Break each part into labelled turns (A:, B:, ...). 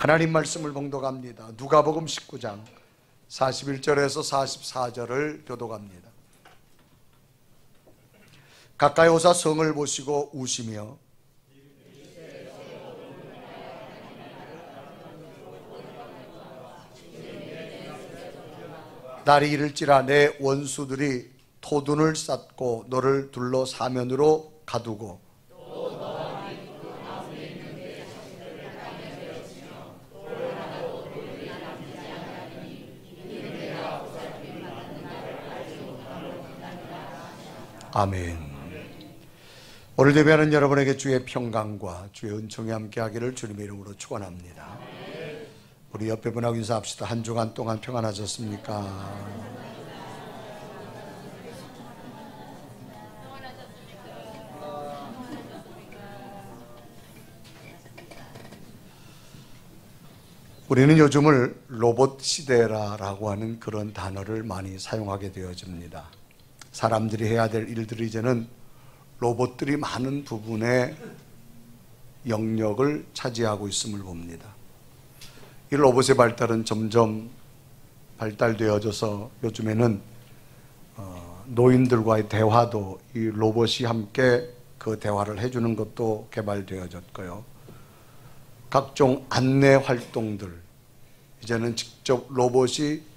A: 하나님 말씀을 봉독합니다. 누가복음 19장 41절에서 44절을 교독합니다. 가까이 오사 성을 보시고 우시며 날이 이를지라 내 원수들이 토둔을 쌓고 너를 둘러 사면으로 가두고 아멘. 오늘 예배하는 여러분에게 주의 평강과 주의 은총이 함께하기를 주님의 이름으로 축원합니다. 우리 옆에 분하고 인사합시다. 한 주간 동안 평안하셨습니까? 우리는 요즘을 로봇 시대라고 하는 그런 단어를 많이 사용하게 되어집니다. 사람들이 해야 될 일들이 이제는 로봇들이 많은 부분의 영역을 차지하고 있음을 봅니다. 이 로봇의 발달은 점점 발달되어져서 요즘에는 노인들과의 대화도 이 로봇이 함께 그 대화를 해주는 것도 개발되어졌고요. 각종 안내 활동들, 이제는 직접 로봇이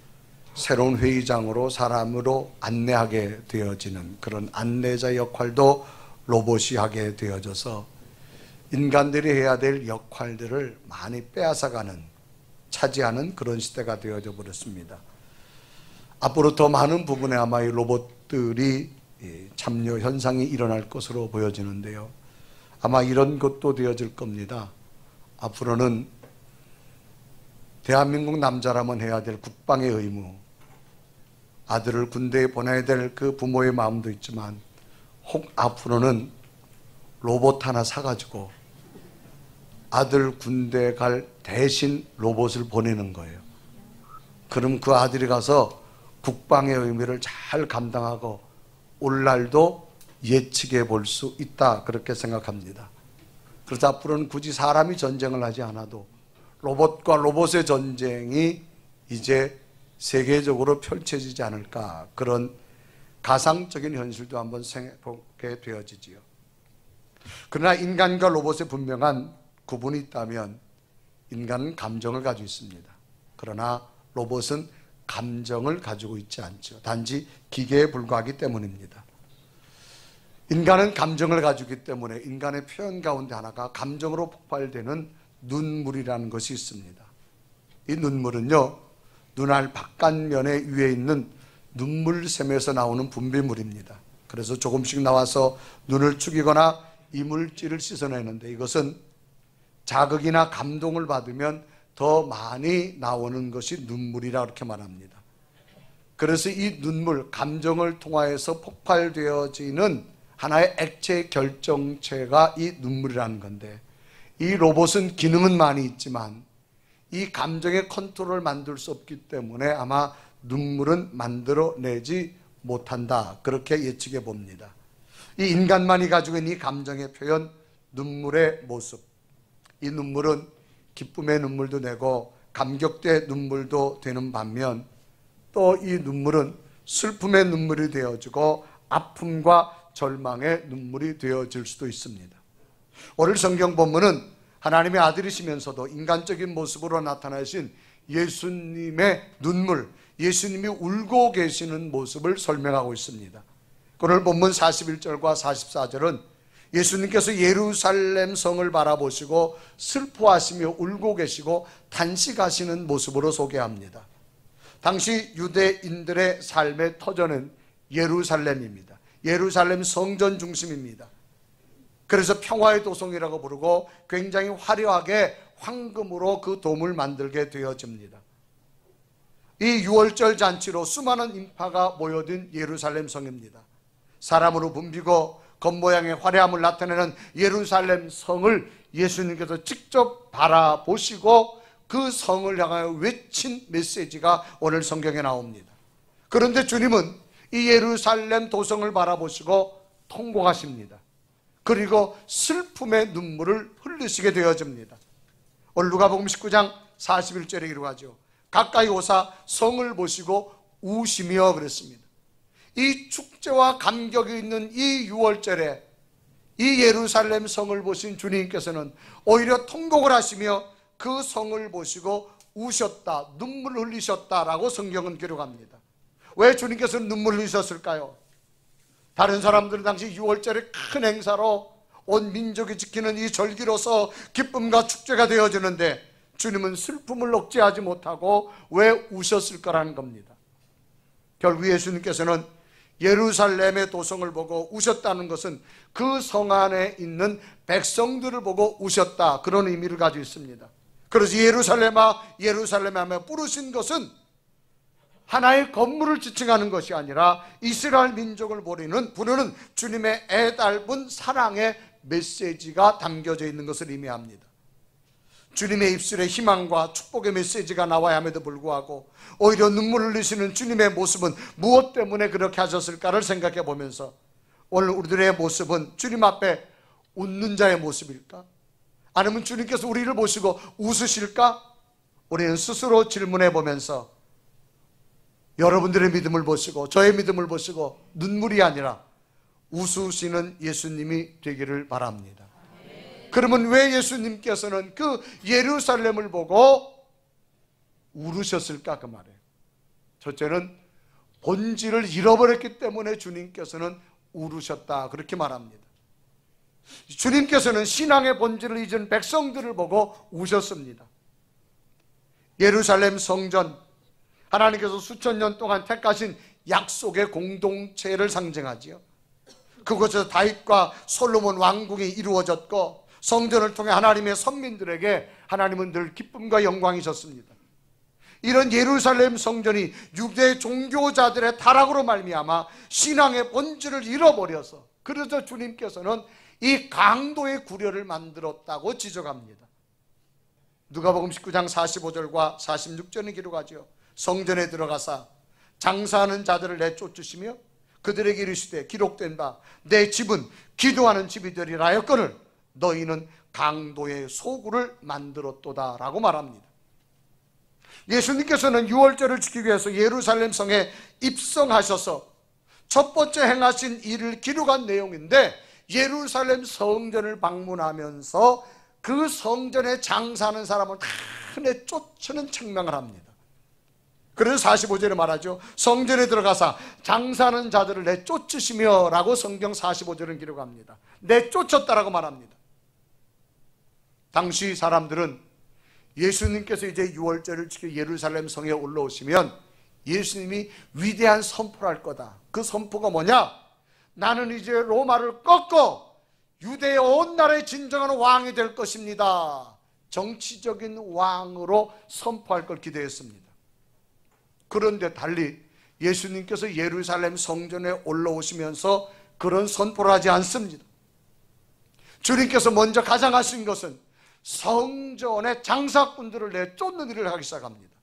A: 새로운 회의장으로 사람으로 안내하게 되어지는 그런 안내자 역할도 로봇이 하게 되어져서 인간들이 해야 될 역할들을 많이 빼앗아가는, 차지하는 그런 시대가 되어져 버렸습니다. 앞으로 더 많은 부분에 아마 이 로봇들이 참여 현상이 일어날 것으로 보여지는데요. 아마 이런 것도 되어질 겁니다. 앞으로는 대한민국 남자라면 해야 될 국방의 의무, 아들을 군대에 보내야 될 그 부모의 마음도 있지만 혹 앞으로는 로봇 하나 사가지고 아들 군대 갈 대신 로봇을 보내는 거예요. 그럼 그 아들이 가서 국방의 의미를 잘 감당하고 올 날도 예측해 볼 수 있다, 그렇게 생각합니다. 그래서 앞으로는 굳이 사람이 전쟁을 하지 않아도 로봇과 로봇의 전쟁이 이제 세계적으로 펼쳐지지 않을까, 그런 가상적인 현실도 한번 생각해보게 되어지지요. 그러나 인간과 로봇의 분명한 구분이 있다면 인간은 감정을 가지고 있습니다. 그러나 로봇은 감정을 가지고 있지 않죠. 단지 기계에 불과하기 때문입니다. 인간은 감정을 가지고 있기 때문에 인간의 표현 가운데 하나가 감정으로 폭발되는 눈물이라는 것이 있습니다. 이 눈물은요, 눈알 바깥면에 위에 있는 눈물샘에서 나오는 분비물입니다. 그래서 조금씩 나와서 눈을 죽이거나 이물질을 씻어내는데, 이것은 자극이나 감동을 받으면 더 많이 나오는 것이 눈물이라 그렇게 말합니다. 그래서 이 눈물, 감정을 통하여서 폭발되어지는 하나의 액체 결정체가 이 눈물이라는 건데, 이 로봇은 기능은 많이 있지만 이 감정의 컨트롤을 만들 수 없기 때문에 아마 눈물은 만들어내지 못한다, 그렇게 예측해 봅니다. 이 인간만이 가지고 있는 이 감정의 표현, 눈물의 모습, 이 눈물은 기쁨의 눈물도 내고 감격의 눈물도 되는 반면 또 이 눈물은 슬픔의 눈물이 되어지고 아픔과 절망의 눈물이 되어질 수도 있습니다. 오늘 성경 본문은 하나님의 아들이시면서도 인간적인 모습으로 나타나신 예수님의 눈물, 예수님이 울고 계시는 모습을 설명하고 있습니다. 오늘 본문 41절과 44절은 예수님께서 예루살렘 성을 바라보시고 슬퍼하시며 울고 계시고 탄식하시는 모습으로 소개합니다. 당시 유대인들의 삶의 터전은 예루살렘입니다. 예루살렘 성전 중심입니다. 그래서 평화의 도성이라고 부르고 굉장히 화려하게 황금으로 그 돔을 만들게 되어집니다. 이 유월절 잔치로 수많은 인파가 모여든 예루살렘 성입니다. 사람으로 붐비고 겉모양의 화려함을 나타내는 예루살렘 성을 예수님께서 직접 바라보시고 그 성을 향하여 외친 메시지가 오늘 성경에 나옵니다. 그런데 주님은 이 예루살렘 도성을 바라보시고 통곡하십니다. 그리고 슬픔의 눈물을 흘리시게 되어집니다. 오늘 누가복음 19장 41절에 기록하죠. 가까이 오사 성을 보시고 우시며 그랬습니다. 이 축제와 감격이 있는 이 6월절에 이 예루살렘 성을 보신 주님께서는 오히려 통곡을 하시며 그 성을 보시고 우셨다, 눈물을 흘리셨다라고 성경은 기록합니다. 왜 주님께서는 눈물을 흘리셨을까요? 다른 사람들은 당시 6월절에 큰 행사로 온 민족이 지키는 이 절기로서 기쁨과 축제가 되어지는데 주님은 슬픔을 억제하지 못하고 왜 우셨을 거라는 겁니다. 결국 예수님께서는 예루살렘의 도성을 보고 우셨다는 것은 그 성 안에 있는 백성들을 보고 우셨다, 그런 의미를 가지고 있습니다. 그래서 예루살렘아 예루살렘아 하며 부르신 것은 하나의 건물을 지칭하는 것이 아니라 이스라엘 민족을 부르는 주님의 애달픈 사랑의 메시지가 담겨져 있는 것을 의미합니다. 주님의 입술에 희망과 축복의 메시지가 나와야 함에도 불구하고 오히려 눈물을 흘리시는 주님의 모습은 무엇 때문에 그렇게 하셨을까를 생각해 보면서 오늘 우리들의 모습은 주님 앞에 웃는 자의 모습일까? 아니면 주님께서 우리를 보시고 웃으실까? 우리는 스스로 질문해 보면서 여러분들의 믿음을 보시고 저의 믿음을 보시고 눈물이 아니라 웃으시는 예수님이 되기를 바랍니다. 그러면 왜 예수님께서는 그 예루살렘을 보고 울으셨을까? 그 말이에요. 첫째는 본질을 잃어버렸기 때문에 주님께서는 울으셨다, 그렇게 말합니다. 주님께서는 신앙의 본질을 잊은 백성들을 보고 우셨습니다. 예루살렘 성전, 하나님께서 수천 년 동안 택하신 약속의 공동체를 상징하지요. 그곳에서 다윗과 솔로몬 왕궁이 이루어졌고 성전을 통해 하나님의 선민들에게 하나님은 늘 기쁨과 영광이셨습니다. 이런 예루살렘 성전이 유대 종교자들의 타락으로 말미암아 신앙의 본질을 잃어버려서, 그래서 주님께서는 이 강도의 구려를 만들었다고 지적합니다. 누가복음 19장 45절과 46절은 기록하죠. 성전에 들어가사 장사하는 자들을 내쫓으시며 그들에게 이르시되 기록된 바 내 집은 기도하는 집이 되리라 하였거늘 너희는 강도의 소굴을 만들었도다 라고 말합니다. 예수님께서는 6월절을 지키기 위해서 예루살렘 성에 입성하셔서 첫 번째 행하신 일을 기록한 내용인데, 예루살렘 성전을 방문하면서 그 성전에 장사하는 사람을 다 내쫓는 책망을 합니다. 그래서 45절에 말하죠. 성전에 들어가서 장사하는 자들을 내쫓으시며 라고 성경 45절은 기록합니다. 내쫓았다라고 말합니다. 당시 사람들은 예수님께서 이제 6월절을 지켜 예루살렘 성에 올라오시면 예수님이 위대한 선포를 할 거다. 그 선포가 뭐냐? 나는 이제 로마를 꺾고 유대의 온 나라의 진정한 왕이 될 것입니다. 정치적인 왕으로 선포할 걸 기대했습니다. 그런데 달리 예수님께서 예루살렘 성전에 올라오시면서 그런 선포를 하지 않습니다. 주님께서 먼저 가장 하신 것은 성전의 장사꾼들을 내쫓는 일을 하기 시작합니다.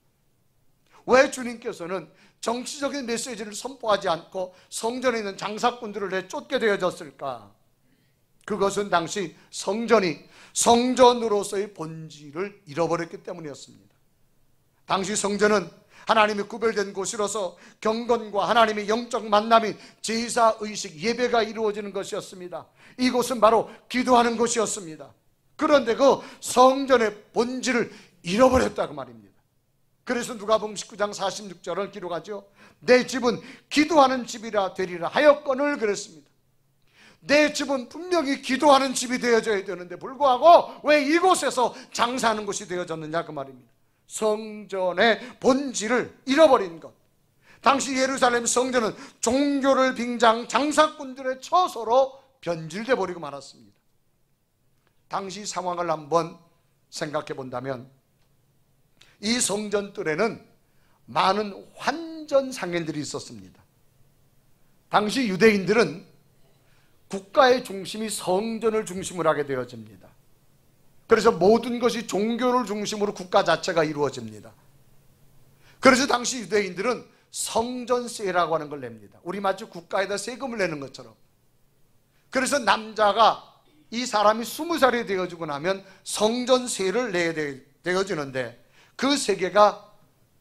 A: 왜 주님께서는 정치적인 메시지를 선포하지 않고 성전에 있는 장사꾼들을 내쫓게 되어졌을까? 그것은 당시 성전이 성전으로서의 본질을 잃어버렸기 때문이었습니다. 당시 성전은 하나님이 구별된 곳이로서 경건과 하나님의 영적 만남이 제사의식 예배가 이루어지는 것이었습니다. 이곳은 바로 기도하는 곳이었습니다. 그런데 그 성전의 본질을 잃어버렸다고 말입니다. 그래서 누가복음 19장 46절을 기록하죠. 내 집은 기도하는 집이라 되리라 하였거늘 그랬습니다. 내 집은 분명히 기도하는 집이 되어져야 되는데 불구하고 왜 이곳에서 장사하는 곳이 되어졌느냐 그 말입니다. 성전의 본질을 잃어버린 것. 당시 예루살렘 성전은 종교를 빙자한 장사꾼들의 처소로 변질돼 버리고 말았습니다. 당시 상황을 한번 생각해 본다면 이 성전뜰에는 많은 환전상인들이 있었습니다. 당시 유대인들은 국가의 중심이 성전을 중심으로 하게 되어집니다. 그래서 모든 것이 종교를 중심으로 국가 자체가 이루어집니다. 그래서 당시 유대인들은 성전세라고 하는 걸 냅니다. 우리 마치 국가에다 세금을 내는 것처럼. 그래서 남자가 이 사람이 20살이 되어지고 나면 성전세를 내야 되어지는데, 그 세계가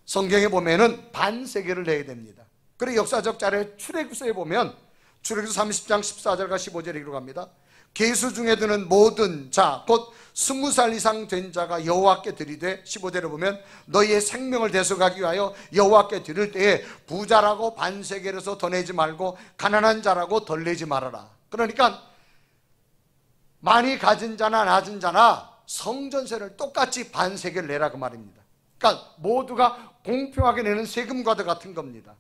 A: 성경에 보면은 반세계를 내야 됩니다. 그리고 역사적 자료에 출애굽서에 보면 출애굽서 30장 14절과 15절에 기록합니다. 계수 중에 드는 모든 자 곧 20살 이상 된 자가 여호와께 드리되, 15절에 보면 너희의 생명을 대속하기 위하여 여호와께 드릴 때에 부자라고 반세겔에서 더 내지 말고 가난한 자라고 덜 내지 말아라. 그러니까 많이 가진 자나 낮은 자나 성전세를 똑같이 반세겔 내라 그 말입니다. 그러니까 모두가 공평하게 내는 세금과도 같은 겁니다.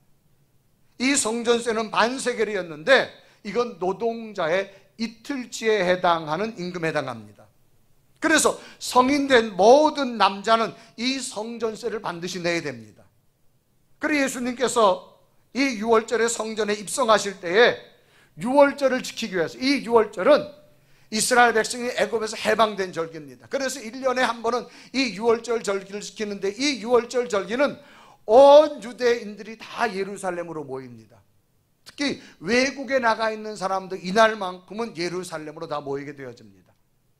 A: 이 성전세는 반세겔이었는데 이건 노동자의 이틀치에 해당하는 임금에 해당합니다. 그래서 성인된 모든 남자는 이 성전세를 반드시 내야 됩니다. 그리고 예수님께서 이 유월절에 성전에 입성하실 때에 유월절을 지키기 위해서, 이 유월절은 이스라엘 백성이 애굽에서 해방된 절기입니다. 그래서 1년에 한 번은 이 유월절 절기를 지키는데, 이 유월절 절기는 온 유대인들이 다 예루살렘으로 모입니다. 특히 외국에 나가 있는 사람들 이날만큼은 예루살렘으로 다 모이게 되어집니다.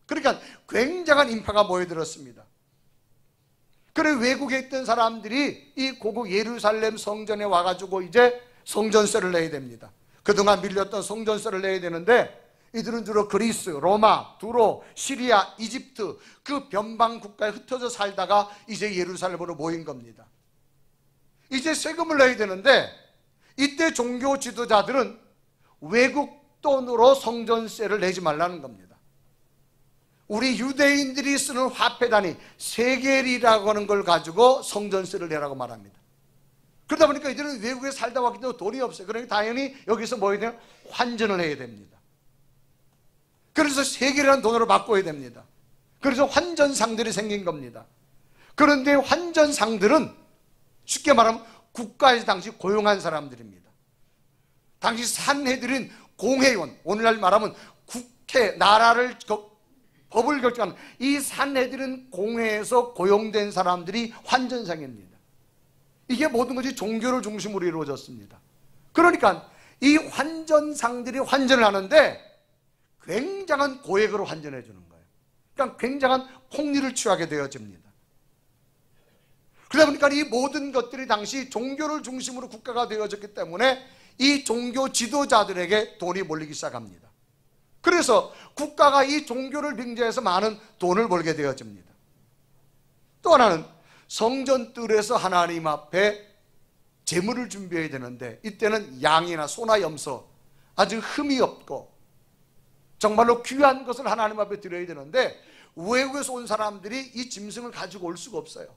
A: 그러니까 굉장한 인파가 모여들었습니다. 그래 외국에 있던 사람들이 이 고국 예루살렘 성전에 와가지고 이제 성전세를 내야 됩니다. 그동안 밀렸던 성전세를 내야 되는데, 이들은 주로 그리스, 로마, 두로, 시리아, 이집트 그 변방 국가에 흩어져 살다가 이제 예루살렘으로 모인 겁니다. 이제 세금을 내야 되는데, 이때 종교 지도자들은 외국 돈으로 성전세를 내지 말라는 겁니다. 우리 유대인들이 쓰는 화폐 단위 세겔이라고 하는 걸 가지고 성전세를 내라고 말합니다. 그러다 보니까 이들은 외국에 살다 왔기 때문에 돈이 없어요. 그러니까 당연히 여기서 뭐 해야 되냐? 환전을 해야 됩니다. 그래서 세겔이라는 돈으로 바꿔야 됩니다. 그래서 환전상들이 생긴 겁니다. 그런데 환전상들은 쉽게 말하면 국가에서 당시 고용한 사람들입니다. 당시 산헤드린 공회의원, 오늘날 말하면 국회, 나라를 법을 결정하는 이 산헤드린 공회에서 고용된 사람들이 환전상입니다. 이게 모든 것이 종교를 중심으로 이루어졌습니다. 그러니까 이 환전상들이 환전을 하는데 굉장한 고액으로 환전해 주는 거예요. 그러니까 굉장한 폭리를 취하게 되어집니다. 그러다 보니까 이 모든 것들이 당시 종교를 중심으로 국가가 되어졌기 때문에 이 종교 지도자들에게 돈이 몰리기 시작합니다. 그래서 국가가 이 종교를 빙자해서 많은 돈을 벌게 되어집니다. 또 하나는 성전뜰에서 하나님 앞에 제물을 준비해야 되는데, 이때는 양이나 소나 염소 아주 흠이 없고 정말로 귀한 것을 하나님 앞에 드려야 되는데, 외국에서 온 사람들이 이 짐승을 가지고 올 수가 없어요.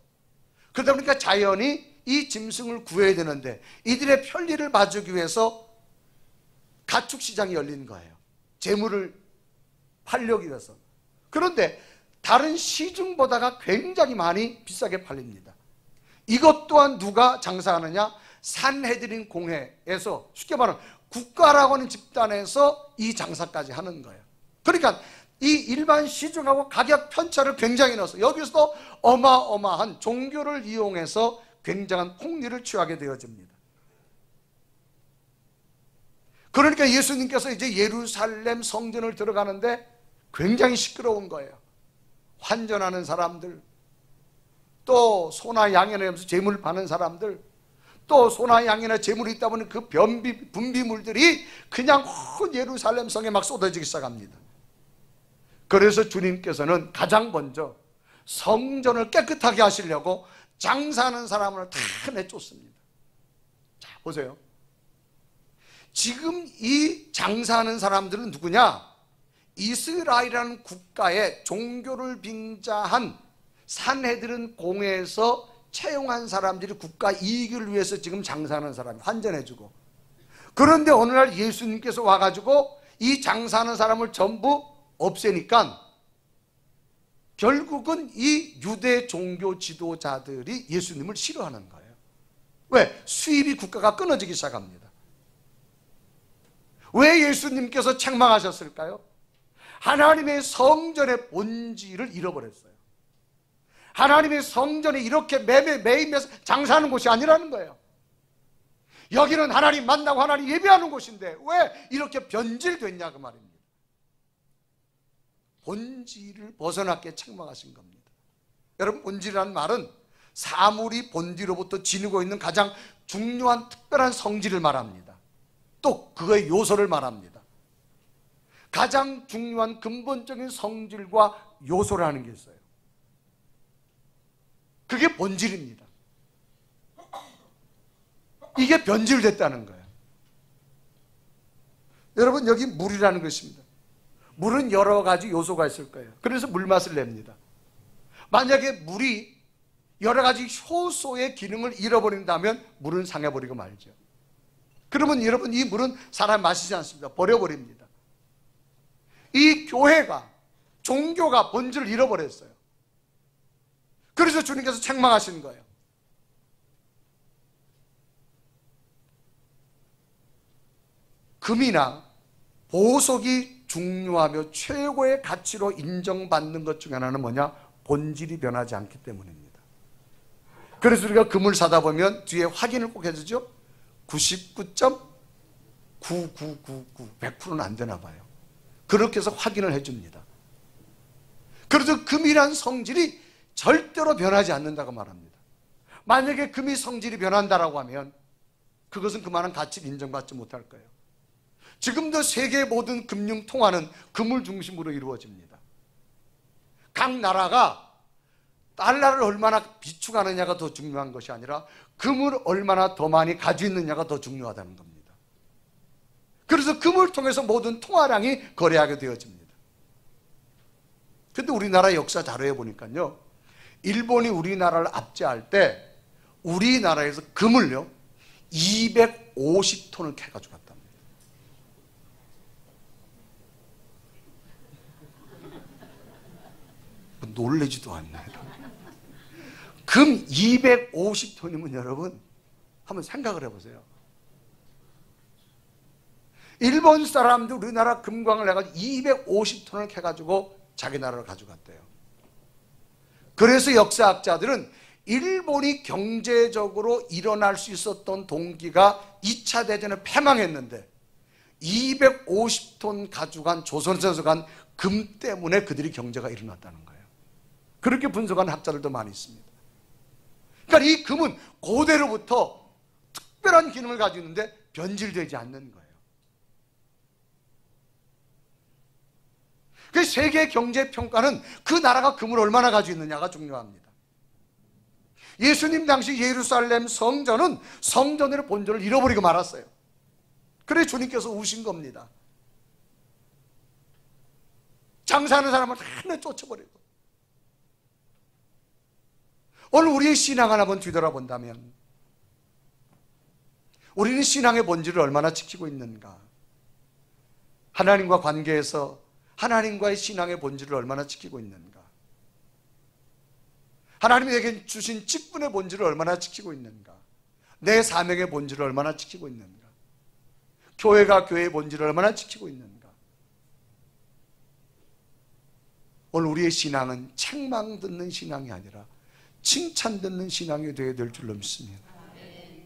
A: 그러다 보니까 자연히 이 짐승을 구해야 되는데, 이들의 편리를 봐주기 위해서 가축시장이 열린 거예요. 재물을 팔려기 위해서. 그런데 다른 시중보다가 굉장히 많이 비싸게 팔립니다. 이것 또한 누가 장사하느냐? 산헤드린 공회에서, 쉽게 말하면 국가라고 하는 집단에서 이 장사까지 하는 거예요. 그러니까 이 일반 시중하고 가격 편차를 굉장히 넣어서 여기서도 어마어마한 종교를 이용해서 굉장한 폭리를 취하게 되어집니다. 그러니까 예수님께서 이제 예루살렘 성전을 들어가는데 굉장히 시끄러운 거예요. 환전하는 사람들, 또 소나 양이나 하면서 재물 파는 사람들, 또 소나 양이나 재물이 있다 보니 그 분비물들이 그냥 예루살렘 성에 막 쏟아지기 시작합니다. 그래서 주님께서는 가장 먼저 성전을 깨끗하게 하시려고 장사하는 사람을 다 내쫓습니다. 자, 보세요. 지금 이 장사하는 사람들은 누구냐? 이스라엘이라는 국가의 종교를 빙자한 산헤드린 공회에서 채용한 사람들이 국가 이익을 위해서 지금 장사하는 사람이 환전해주고, 그런데 어느 날 예수님께서 와가지고 이 장사하는 사람을 전부 없애니까 결국은 이 유대 종교 지도자들이 예수님을 싫어하는 거예요. 왜? 수입이 국가가 끊어지기 시작합니다. 왜 예수님께서 책망하셨을까요? 하나님의 성전의 본질을 잃어버렸어요. 하나님의 성전이 이렇게 매임해서 장사하는 곳이 아니라는 거예요. 여기는 하나님 만나고 하나님 예배하는 곳인데 왜 이렇게 변질됐냐 그 말입니다. 본질을 벗어났게 책망하신 겁니다. 여러분, 본질이라는 말은 사물이 본디로부터 지니고 있는 가장 중요한 특별한 성질을 말합니다. 또 그거의 요소를 말합니다. 가장 중요한 근본적인 성질과 요소라는 게 있어요. 그게 본질입니다. 이게 변질됐다는 거예요. 여러분, 여기 물이라는 것입니다. 물은 여러 가지 요소가 있을 거예요. 그래서 물맛을 냅니다. 만약에 물이 여러 가지 효소의 기능을 잃어버린다면 물은 상해버리고 말죠. 그러면 여러분, 이 물은 사람 마시지 않습니다. 버려버립니다. 이 교회가, 종교가 본질을 잃어버렸어요. 그래서 주님께서 책망하시는 거예요. 금이나 보석이 중요하며 최고의 가치로 인정받는 것 중 하나는 뭐냐? 본질이 변하지 않기 때문입니다. 그래서 우리가 금을 사다 보면 뒤에 확인을 꼭 해주죠. 99.9999 100%는 안 되나 봐요. 그렇게 해서 확인을 해줍니다. 그래서 금이란 성질이 절대로 변하지 않는다고 말합니다. 만약에 금이 성질이 변한다라고 하면 그것은 그만한 가치를 인정받지 못할 거예요. 지금도 세계의 모든 금융 통화는 금을 중심으로 이루어집니다. 각 나라가 달러를 얼마나 비축하느냐가 더 중요한 것이 아니라 금을 얼마나 더 많이 가지고 있느냐가 더 중요하다는 겁니다. 그래서 금을 통해서 모든 통화량이 거래하게 되어집니다. 그런데 우리나라 역사 자료에 보니까요, 일본이 우리나라를 압제할 때 우리나라에서 금을요 250톤을 캐가지고 갔답니다. 놀래지도 않나요? 금 250톤이면 여러분 한번 생각을 해보세요. 일본 사람들 우리나라 금광을 해가지고 250톤을 캐가지고 자기 나라를 가져갔대요. 그래서 역사학자들은 일본이 경제적으로 일어날 수 있었던 동기가 2차 대전에 패망했는데 250톤 가져간 조선에서 간 금 때문에 그들이 경제가 일어났다는 거예요. 그렇게 분석한 학자들도 많이 있습니다. 그러니까 이 금은 고대로부터 특별한 기능을 가지고 있는데 변질되지 않는 거예요. 그 세계 경제 평가는 그 나라가 금을 얼마나 가지고 있느냐가 중요합니다. 예수님 당시 예루살렘 성전은 성전의 본질을 잃어버리고 말았어요. 그래 주님께서 우신 겁니다. 장사하는 사람을 다 쫓아버리고. 오늘 우리의 신앙을 한번 뒤돌아본다면 우리는 신앙의 본질을 얼마나 지키고 있는가? 하나님과 관계에서 하나님과의 신앙의 본질을 얼마나 지키고 있는가? 하나님이 내게 주신 직분의 본질을 얼마나 지키고 있는가? 내 사명의 본질을 얼마나 지키고 있는가? 교회가 교회의 본질을 얼마나 지키고 있는가? 오늘 우리의 신앙은 책망 듣는 신앙이 아니라 칭찬 듣는 신앙이 되어야 될 줄로 믿습니다.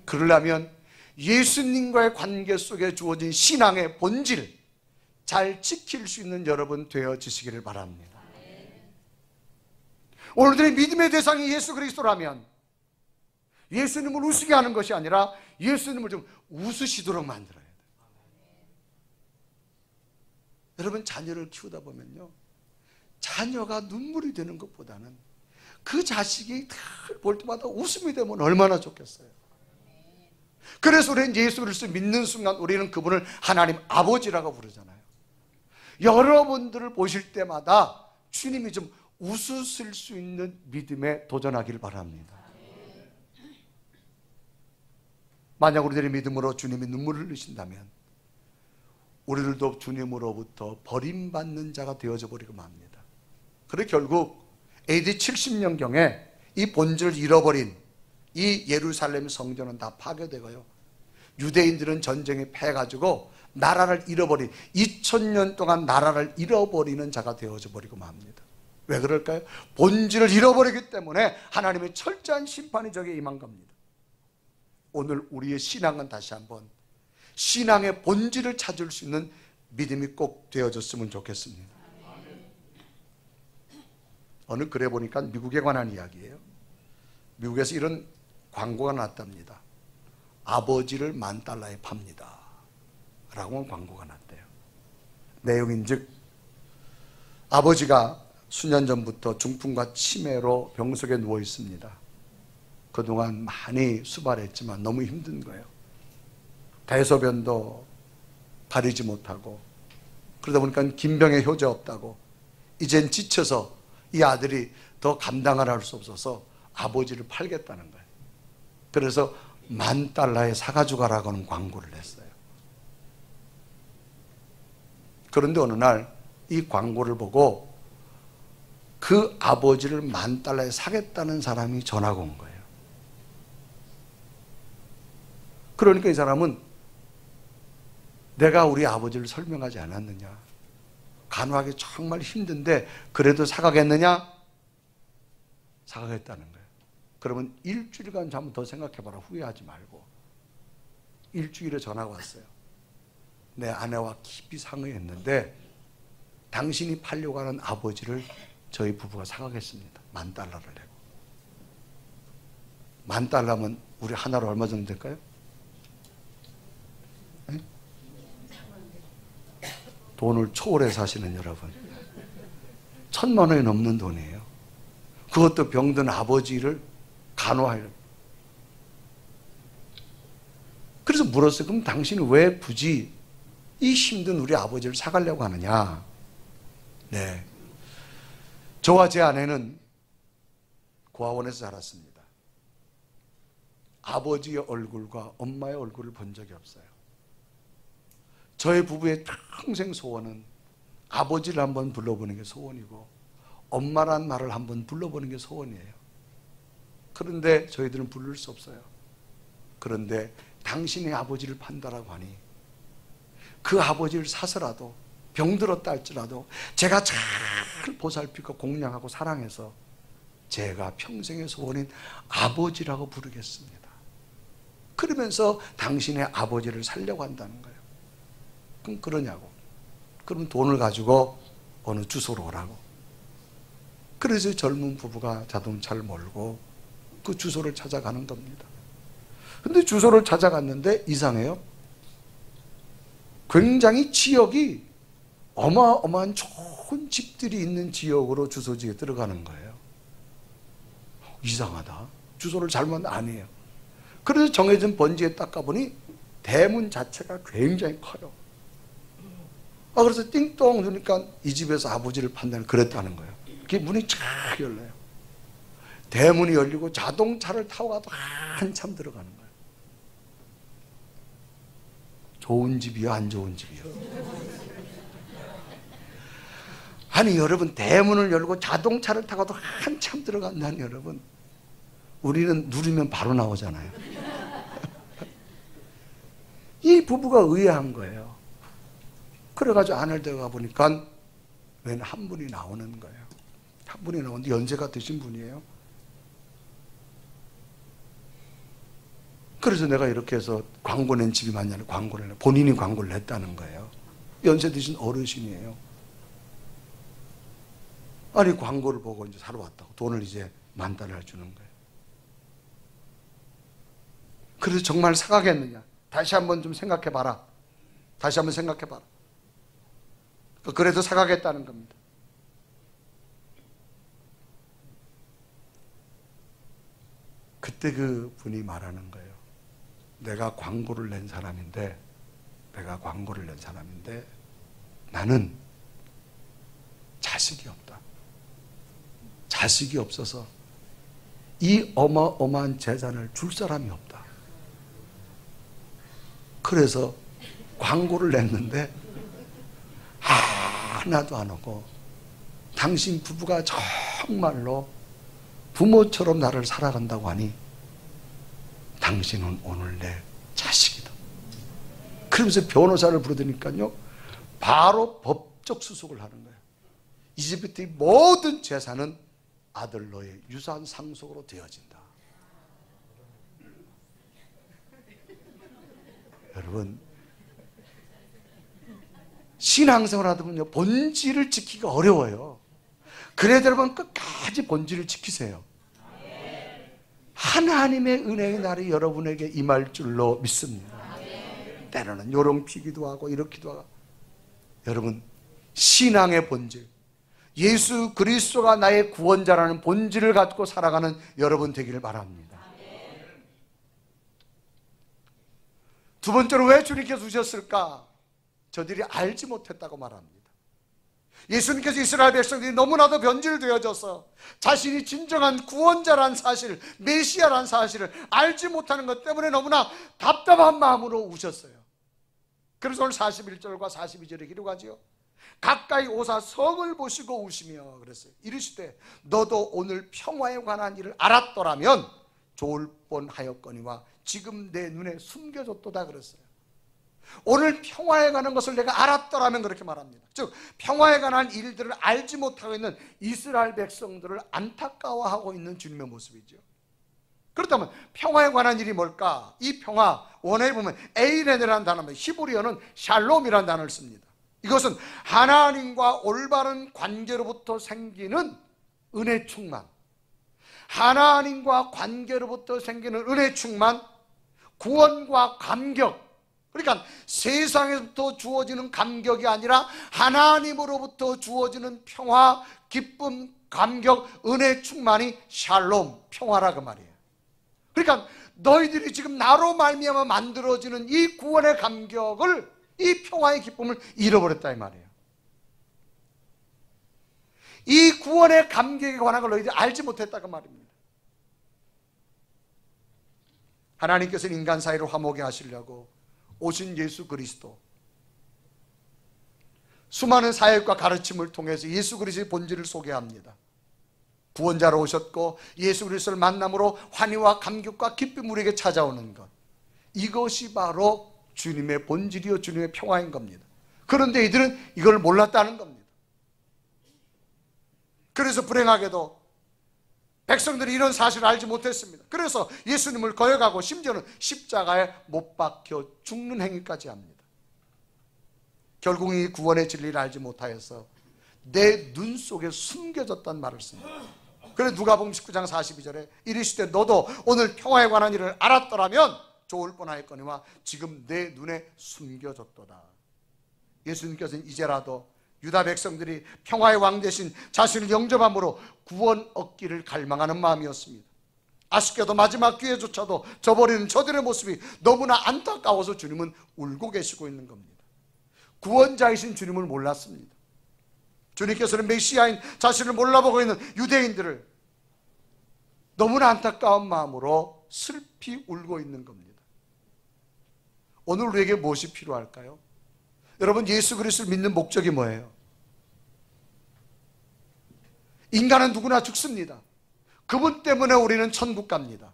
A: 그러려면 예수님과의 관계 속에 주어진 신앙의 본질 잘 지킬 수 있는 여러분 되어지시기를 바랍니다. 오늘들의 믿음의 대상이 예수 그리스도라면 예수님을 우스게 하는 것이 아니라 예수님을 좀 웃으시도록 만들어야 돼요. 여러분, 자녀를 키우다 보면요, 자녀가 눈물이 되는 것보다는 그 자식이 볼 때마다 웃음이 되면 얼마나 좋겠어요. 그래서 우리는 예수 그리스도 믿는 순간 우리는 그분을 하나님 아버지라고 부르잖아요. 여러분들을 보실 때마다 주님이 좀 웃으실 수 있는 믿음에 도전하기를 바랍니다. 만약 우리들의 믿음으로 주님이 눈물을 흘리신다면 우리들도 주님으로부터 버림받는 자가 되어져 버리고 맙니다. 그래 결국 AD 70년경에 이 본질을 잃어버린 이 예루살렘 성전은 다 파괴되고요, 유대인들은 전쟁에 패해가지고 나라를 잃어버린 2000년 동안 나라를 잃어버리는 자가 되어져 버리고 맙니다. 왜 그럴까요? 본질을 잃어버리기 때문에 하나님의 철저한 심판이 저게 임한 겁니다. 오늘 우리의 신앙은 다시 한번 신앙의 본질을 찾을 수 있는 믿음이 꼭 되어졌으면 좋겠습니다. 어느 글에 보니까 미국에 관한 이야기예요. 미국에서 이런 광고가 났답니다. 아버지를 $10,000에 팝니다 라고 광고가 났대요. 내용인즉 아버지가 수년 전부터 중풍과 치매로 병석에 누워 있습니다. 그동안 많이 수발했지만 너무 힘든 거예요. 대소변도 가리지 못하고 그러다 보니까 긴병에 효자 없다고 이젠 지쳐서 이 아들이 더 감당을 할 수 없어서 아버지를 팔겠다는 거예요. 그래서 $10,000에 사가지고 가라고 하는 광고를 냈어요. 그런데 어느 날 이 광고를 보고 그 아버지를 $10,000에 사겠다는 사람이 전화가 온 거예요. 그러니까 이 사람은 내가 우리 아버지를 설명하지 않았느냐, 간호하기 정말 힘든데 그래도 사가겠느냐? 사가겠다는 거예요. 그러면 일주일간 한번 더 생각해봐라. 후회하지 말고. 일주일에 전화가 왔어요. 내 아내와 깊이 상의했는데 당신이 팔려고 하는 아버지를 저희 부부가 사가겠습니다. $10,000를 내고. $10,000면 우리 하나로 얼마 정도 될까요? 네? 돈을 초월해 사시는 여러분, 1,000만 원이 넘는 돈이에요. 그것도 병든 아버지를 간호하려고. 그래서 물었어요. 그럼 당신은 왜 굳이 이 힘든 우리 아버지를 사가려고 하느냐? 네, 저와 제 아내는 고아원에서 자랐습니다. 아버지의 얼굴과 엄마의 얼굴을 본 적이 없어요. 저의 부부의 평생 소원은 아버지를 한번 불러보는 게 소원이고 엄마란 말을 한번 불러보는 게 소원이에요. 그런데 저희들은 부를 수 없어요. 그런데 당신의 아버지를 판다라고 하니 그 아버지를 사서라도 병들었다 할지라도 제가 잘 보살피고 공양하고 사랑해서 제가 평생의 소원인 아버지라고 부르겠습니다. 그러면서 당신의 아버지를 살려고 한다는 거예요. 그럼 그러냐고. 그럼 돈을 가지고 어느 주소로 오라고. 그래서 젊은 부부가 자동차를 몰고 그 주소를 찾아가는 겁니다. 근데 주소를 찾아갔는데 이상해요. 굉장히 지역이 어마어마한 좋은 집들이 있는 지역으로 주소지에 들어가는 거예요. 이상하다. 주소를 잘못 아니에요. 그래서 정해진 번지에 딱 가보니 대문 자체가 굉장히 커요. 그래서 띵동 누니까 이 집에서 아버지를 판단을 그랬다는 거예요. 그게 문이 쫙 열려요. 대문이 열리고 자동차를 타고 가도 한참 들어가는 거예요. 좋은 집이요, 안 좋은 집이요? 아니 여러분, 대문을 열고 자동차를 타고도 한참 들어간다니 여러분. 우리는 누르면 바로 나오잖아요. 이 부부가 의아한 거예요. 그래가지고 안을 들어가 보니까 웬 한 분이 나오는 거예요. 한 분이 나오는데 연세가 드신 분이에요. 그래서 내가 이렇게 해서 광고 낸 집이 맞냐는 광고를 본인이 광고를 냈다는 거예요. 연세 드신 어르신이에요. 아니 광고를 보고 이제 사러 왔다고 돈을 이제 $10,000을 주는 거예요. 그래서 정말 사가겠느냐? 다시 한번 좀 생각해 봐라. 다시 한번 생각해 봐라. 그래도 사가겠다는 겁니다. 그때 그 분이 말하는 거예요. 내가 광고를 낸 사람인데 나는 자식이 없다. 자식이 없어서 이 어마어마한 재산을 줄 사람이 없다. 그래서 광고를 냈는데 하나도 안 오고 당신 부부가 정말로 부모처럼 나를 살아간다고 하니 당신은 오늘 내 자식이다. 그러면서 변호사를 부르더니까요 바로 법적 수속을 하는 거예요. 이제부터 모든 재산은 아들 너의 유산 상속으로 되어진다. 여러분, 신앙생활 하다 보면 본질을 지키기가 어려워요. 그래도 여러분 끝까지 본질을 지키세요. 하나님의 은혜의 날이 여러분에게 임할 줄로 믿습니다. 때로는 요롱피기도 하고 이렇기도 하고, 여러분 신앙의 본질, 예수 그리스도가 나의 구원자라는 본질을 갖고 살아가는 여러분 되기를 바랍니다. 두 번째로 왜 주님께서 주셨을까? 저들이 알지 못했다고 말합니다. 예수님께서 이스라엘 백성들이 너무나도 변질되어져서 자신이 진정한 구원자란 사실, 메시아란 사실을 알지 못하는 것 때문에 너무나 답답한 마음으로 우셨어요. 그래서 오늘 41절과 42절에 기록하지요. 가까이 오사 성을 보시고 우시며 그랬어요. 이르시되 너도 오늘 평화에 관한 일을 알았더라면 좋을 뻔하였거니와 지금 내 눈에 숨겨졌도다 그랬어요. 오늘 평화에 관한 것을 내가 알았더라면 그렇게 말합니다. 즉 평화에 관한 일들을 알지 못하고 있는 이스라엘 백성들을 안타까워하고 있는 주님의 모습이죠. 그렇다면 평화에 관한 일이 뭘까? 이 평화, 원어에 보면 에이렌이라는 단어입니다. 히브리어는 샬롬이라는 단어를 씁니다. 이것은 하나님과 올바른 관계로부터 생기는 은혜 충만, 하나님과 관계로부터 생기는 은혜 충만, 구원과 감격, 그러니까 세상에서부터 주어지는 감격이 아니라 하나님으로부터 주어지는 평화, 기쁨, 감격, 은혜 충만이 샬롬, 평화라 그 말이에요. 그러니까 너희들이 지금 나로 말미암아 만들어지는 이 구원의 감격을, 이 평화의 기쁨을 잃어버렸다 이 말이에요. 이 구원의 감격에 관한 걸 너희들이 알지 못했다 그 말입니다. 하나님께서는 인간 사이를 화목에 하시려고 오신 예수 그리스도, 수많은 사역과 가르침을 통해서 예수 그리스도의 본질을 소개합니다. 구원자로 오셨고 예수 그리스도를 만남으로 환희와 감격과 기쁨이 우리에게 찾아오는 것, 이것이 바로 주님의 본질이요 주님의 평화인 겁니다. 그런데 이들은 이걸 몰랐다는 겁니다. 그래서 불행하게도 백성들이 이런 사실을 알지 못했습니다. 그래서 예수님을 거역하고 심지어는 십자가에 못 박혀 죽는 행위까지 합니다. 결국 이 구원의 진리를 알지 못하여서 내 눈 속에 숨겨졌단 말을 씁니다. 그래서 누가복음 19장 42절에 이르시되 너도 오늘 평화에 관한 일을 알았더라면 좋을 뻔하였거니와 지금 내 눈에 숨겨졌도다. 예수님께서는 이제라도 유다 백성들이 평화의 왕 대신 자신을 영접함으로 구원 얻기를 갈망하는 마음이었습니다. 아쉽게도 마지막 기회조차도 저버리는 저들의 모습이 너무나 안타까워서 주님은 울고 계시고 있는 겁니다. 구원자이신 주님을 몰랐습니다. 주님께서는 메시아인 자신을 몰라보고 있는 유대인들을 너무나 안타까운 마음으로 슬피 울고 있는 겁니다. 오늘 우리에게 무엇이 필요할까요? 여러분, 예수 그리스도를 믿는 목적이 뭐예요? 인간은 누구나 죽습니다. 그분 때문에 우리는 천국 갑니다.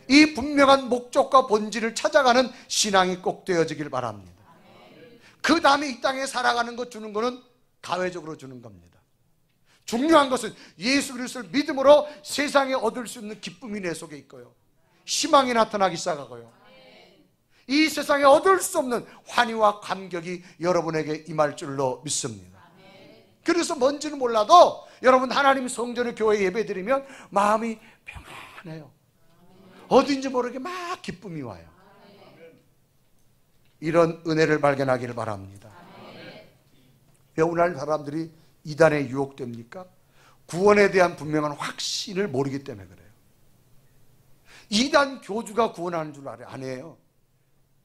A: 이 분명한 목적과 본질을 찾아가는 신앙이 꼭 되어지길 바랍니다. 그 다음에 이 땅에 살아가는 것 주는 것은 가외적으로 주는 겁니다. 중요한 것은 예수 그리스도를 믿음으로 세상에 얻을 수 있는 기쁨이 내 속에 있고요, 희망이 나타나기 시작하고요, 이 세상에 얻을 수 없는 환희와 감격이 여러분에게 임할 줄로 믿습니다. 그래서 뭔지는 몰라도 여러분 하나님 성전의 교회 예배드리면 마음이 평안해요. 어딘지 모르게 막 기쁨이 와요. 이런 은혜를 발견하기를 바랍니다. 왜 오늘날 사람들이 이단에 유혹됩니까? 구원에 대한 분명한 확신을 모르기 때문에 그래요. 이단 교주가 구원하는 줄 알아요? 아니에요.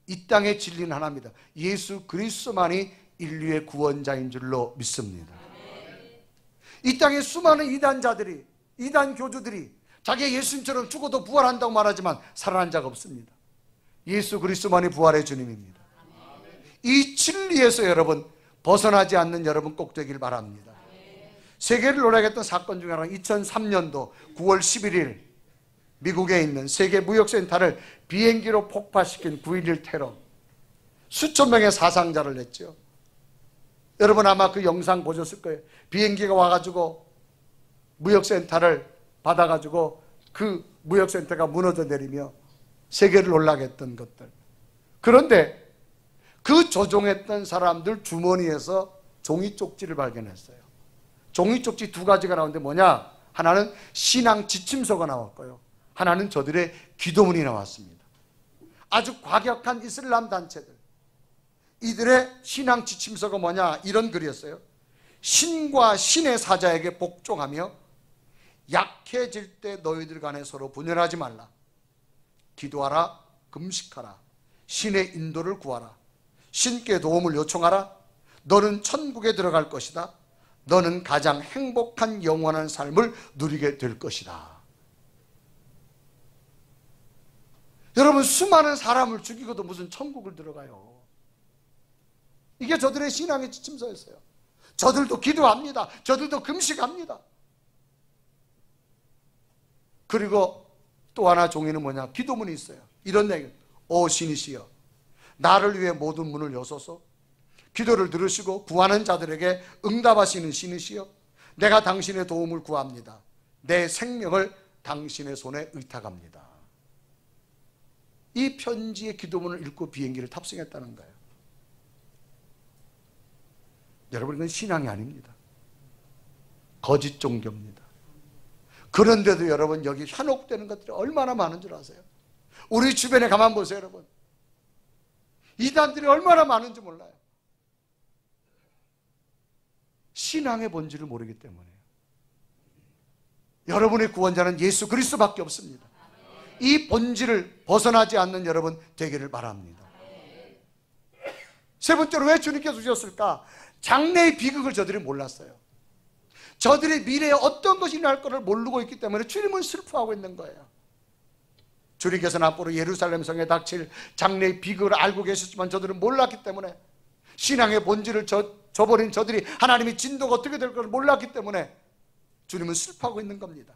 A: 이 땅의 진리는 하나입니다. 예수 그리스도만이 인류의 구원자인 줄로 믿습니다. 이 땅에 수많은 이단자들이, 이단 교주들이 자기가 예수님처럼 죽어도 부활한다고 말하지만 살아난 자가 없습니다. 예수 그리스도만이 부활의 주님입니다. 이 진리에서 여러분 벗어나지 않는 여러분 꼭 되길 바랍니다. 세계를 노래했던 사건 중에 하나가 2003년도 9월 11일 미국에 있는 세계무역센터를 비행기로 폭파시킨 9.11 테러, 수천 명의 사상자를 냈죠. 여러분 아마 그 영상 보셨을 거예요. 비행기가 와가지고 무역센터를 받아가지고 그 무역센터가 무너져 내리며 세계를 놀라게 했던 것들. 그런데 그 조종했던 사람들 주머니에서 종이 쪽지를 발견했어요. 종이 쪽지 두 가지가 나오는데 뭐냐? 하나는 신앙 지침서가 나왔고요, 하나는 저들의 기도문이 나왔습니다. 아주 과격한 이슬람 단체들, 이들의 신앙 지침서가 뭐냐? 이런 글이었어요. 신과 신의 사자에게 복종하며 약해질 때 너희들 간에 서로 분열하지 말라. 기도하라, 금식하라, 신의 인도를 구하라, 신께 도움을 요청하라. 너는 천국에 들어갈 것이다. 너는 가장 행복한 영원한 삶을 누리게 될 것이다. 여러분, 수많은 사람을 죽이고도 무슨 천국을 들어가요? 이게 저들의 신앙의 지침서였어요. 저들도 기도합니다. 저들도 금식합니다. 그리고 또 하나 종이는 뭐냐? 기도문이 있어요. 이런 내용. 오 신이시여, 나를 위해 모든 문을 여소서. 기도를 들으시고 구하는 자들에게 응답하시는 신이시여, 내가 당신의 도움을 구합니다. 내 생명을 당신의 손에 의탁합니다. 이 편지의 기도문을 읽고 비행기를 탑승했다는 거예요. 여러분, 이건 신앙이 아닙니다. 거짓 종교입니다. 그런데도 여러분, 여기 현혹되는 것들이 얼마나 많은 줄 아세요? 우리 주변에 가만 보세요. 여러분, 이단들이 얼마나 많은지 몰라요. 신앙의 본질을 모르기 때문에요. 여러분의 구원자는 예수 그리스도밖에 없습니다. 이 본질을 벗어나지 않는 여러분 되기를 바랍니다. 세 번째로, 왜 주님께서 주셨을까? 장래의 비극을 저들이 몰랐어요. 저들의 미래에 어떤 것이 일어날 것을 모르고 있기 때문에 주님은 슬퍼하고 있는 거예요. 주님께서는 앞으로 예루살렘 성에 닥칠 장래의 비극을 알고 계셨지만 저들은 몰랐기 때문에, 신앙의 본질을 저버린 저들이 하나님의 진도가 어떻게 될 것을 몰랐기 때문에 주님은 슬퍼하고 있는 겁니다.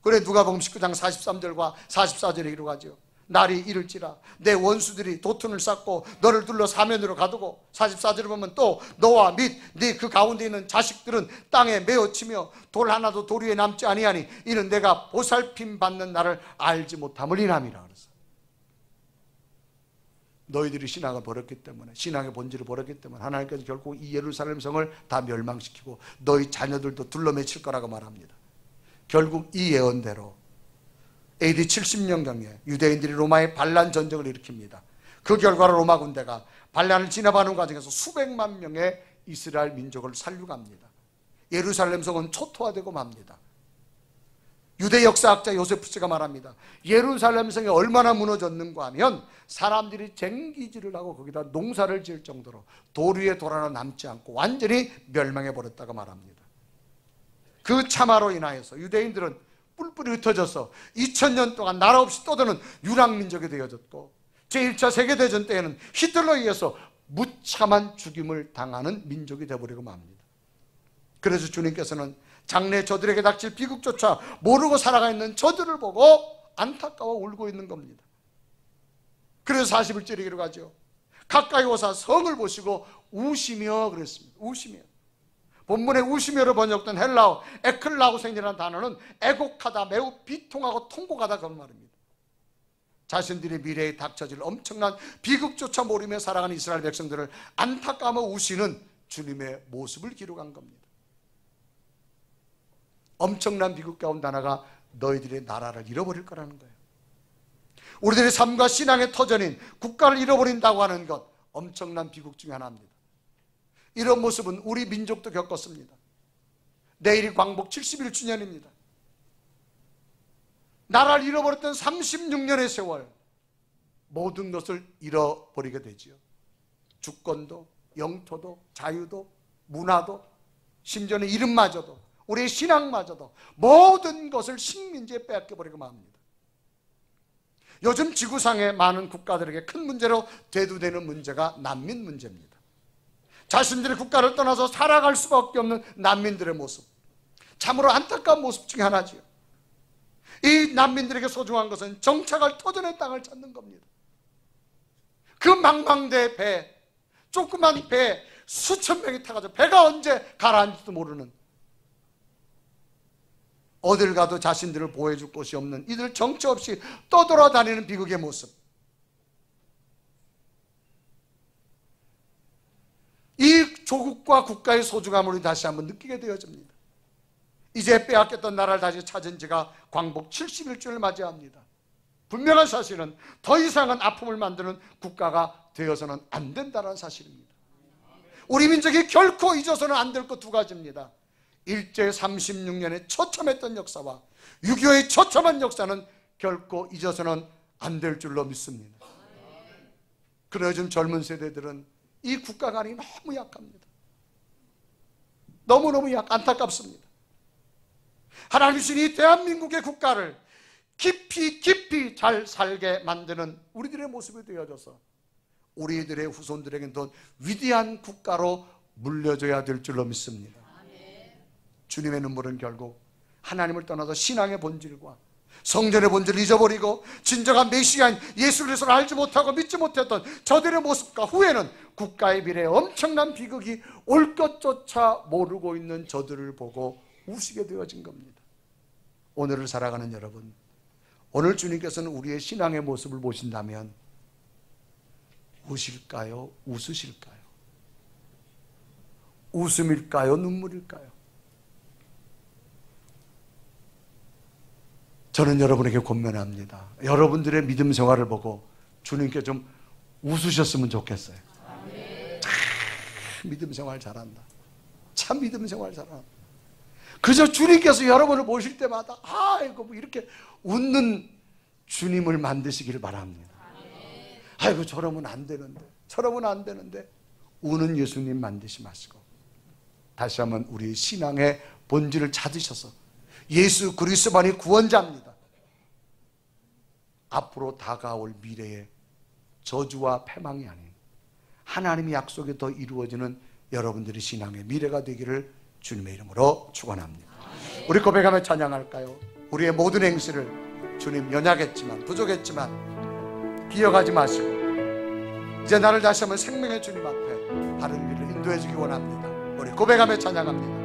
A: 그래 누가복음 19장 43절과 44절에 이루어가죠. 날이 이를지라 내 원수들이 도튼을 쌓고 너를 둘러 사면으로 가두고, 44절을 보면 또 너와 및 네 그 가운데 있는 자식들은 땅에 메어치며 돌 하나도 돌 위에 남지 아니하니 이는 내가 보살핌 받는 나를 알지 못함을 인함이라 그랬어요. 너희들이 신앙을 버렸기 때문에, 신앙의 본질을 버렸기 때문에 하나님께서 결국 이 예루살렘 성을 다 멸망시키고 너희 자녀들도 둘러매칠 거라고 말합니다. 결국 이 예언대로 AD 70년경에 유대인들이 로마의 반란 전쟁을 일으킵니다. 그 결과로 로마 군대가 반란을 진압하는 과정에서 수백만 명의 이스라엘 민족을 살려갑니다. 예루살렘 성은 초토화되고 맙니다. 유대 역사학자 요세푸스가 말합니다. 예루살렘 성이 얼마나 무너졌는가 하면 사람들이 쟁기질을 하고 거기다 농사를 지을 정도로 돌 위에 돌 하나 남지 않고 완전히 멸망해버렸다고 말합니다. 그 참화로 인하여서 유대인들은 뿔뿔이 흩어져서 2000년 동안 나라 없이 떠드는 유랑민족이 되어졌고, 제1차 세계대전 때에는 히틀러에 의해서 무참한 죽임을 당하는 민족이 되어버리고 맙니다. 그래서 주님께서는 장래 저들에게 닥칠 비극조차 모르고 살아가 있는 저들을 보고 안타까워 울고 있는 겁니다. 그래서 41절에 기록하죠. 가까이 오사 성을 보시고 우시며 그랬습니다. 우시며. 본문에 우시며로 번역된 헬라어 에클라우생이라는 단어는 애곡하다, 매우 비통하고 통곡하다 그런 말입니다. 자신들의 미래에 닥쳐질 엄청난 비극조차 모르며 살아가는 이스라엘 백성들을 안타까워 우시는 주님의 모습을 기록한 겁니다. 엄청난 비극 가운데 하나가 너희들의 나라를 잃어버릴 거라는 거예요. 우리들의 삶과 신앙의 터전인 국가를 잃어버린다고 하는 것, 엄청난 비극 중에 하나입니다. 이런 모습은 우리 민족도 겪었습니다. 내일이 광복 71주년입니다. 나라를 잃어버렸던 36년의 세월, 모든 것을 잃어버리게 되지요. 주권도, 영토도, 자유도, 문화도, 심지어는 이름마저도, 우리의 신앙마저도 모든 것을 식민지에 빼앗겨버리고 맙니다. 요즘 지구상의 많은 국가들에게 큰 문제로 대두되는 문제가 난민 문제입니다. 자신들의 국가를 떠나서 살아갈 수밖에 없는 난민들의 모습, 참으로 안타까운 모습 중에 하나지요. 이 난민들에게 소중한 것은 정착할 터전의 땅을 찾는 겁니다. 그 망망대해 배, 조그만 배 수천 명이 타가지고 배가 언제 가라앉을지도 모르는, 어딜 가도 자신들을 보호해줄 곳이 없는 이들 정처 없이 떠돌아다니는 비극의 모습, 이 조국과 국가의 소중함을 다시 한번 느끼게 되어집니다. 이제 빼앗겼던 나라를 다시 찾은 지가 광복 71주년을 맞이합니다. 분명한 사실은 더 이상은 아픔을 만드는 국가가 되어서는 안 된다는 사실입니다. 우리 민족이 결코 잊어서는 안 될 것 두 가지입니다. 일제 36년에 처참했던 역사와 6.25의 처참한 역사는 결코 잊어서는 안 될 줄로 믿습니다. 그러나 요즘 젊은 세대들은 이 국가관이 너무 약합니다. 너무너무 안타깝습니다. 하나님 주신 이 대한민국의 국가를 깊이 잘 살게 만드는 우리들의 모습이 되어져서 우리들의 후손들에게도 위대한 국가로 물려줘야 될 줄로 믿습니다. 주님의 눈물은 결국 하나님을 떠나서 신앙의 본질과 성전의 본질을 잊어버리고 진정한 메시아인 예수 그리스도를 알지 못하고 믿지 못했던 저들의 모습과 후에는 국가의 미래에 엄청난 비극이 올 것조차 모르고 있는 저들을 보고 우시게 되어진 겁니다. 오늘을 살아가는 여러분, 오늘 주님께서는 우리의 신앙의 모습을 보신다면 우실까요? 웃으실까요? 웃음일까요? 눈물일까요? 저는 여러분에게 권면합니다. 여러분들의 믿음 생활을 보고 주님께 좀 웃으셨으면 좋겠어요. 참 믿음 생활 잘한다. 참 믿음 생활 잘한다. 그저 주님께서 여러분을 보실 때마다 아이고 뭐 이렇게 웃는 주님을 만드시기를 바랍니다. 아이고 저러면 안 되는데, 저러면 안 되는데, 우는 예수님 만드시 마시고 다시 한번 우리 신앙의 본질을 찾으셔서 예수 그리스도만이 구원자입니다. 앞으로 다가올 미래의 저주와 패망이 아닌 하나님의 약속이 더 이루어지는 여러분들의 신앙의 미래가 되기를 주님의 이름으로 축원합니다. 우리 고백하며 찬양할까요? 우리의 모든 행실을 주님 연약했지만 부족했지만 기억하지 마시고 이제 나를 다시 한번 생명의 주님 앞에 바른 길을 인도해 주기 원합니다. 우리 고백하며 찬양합니다.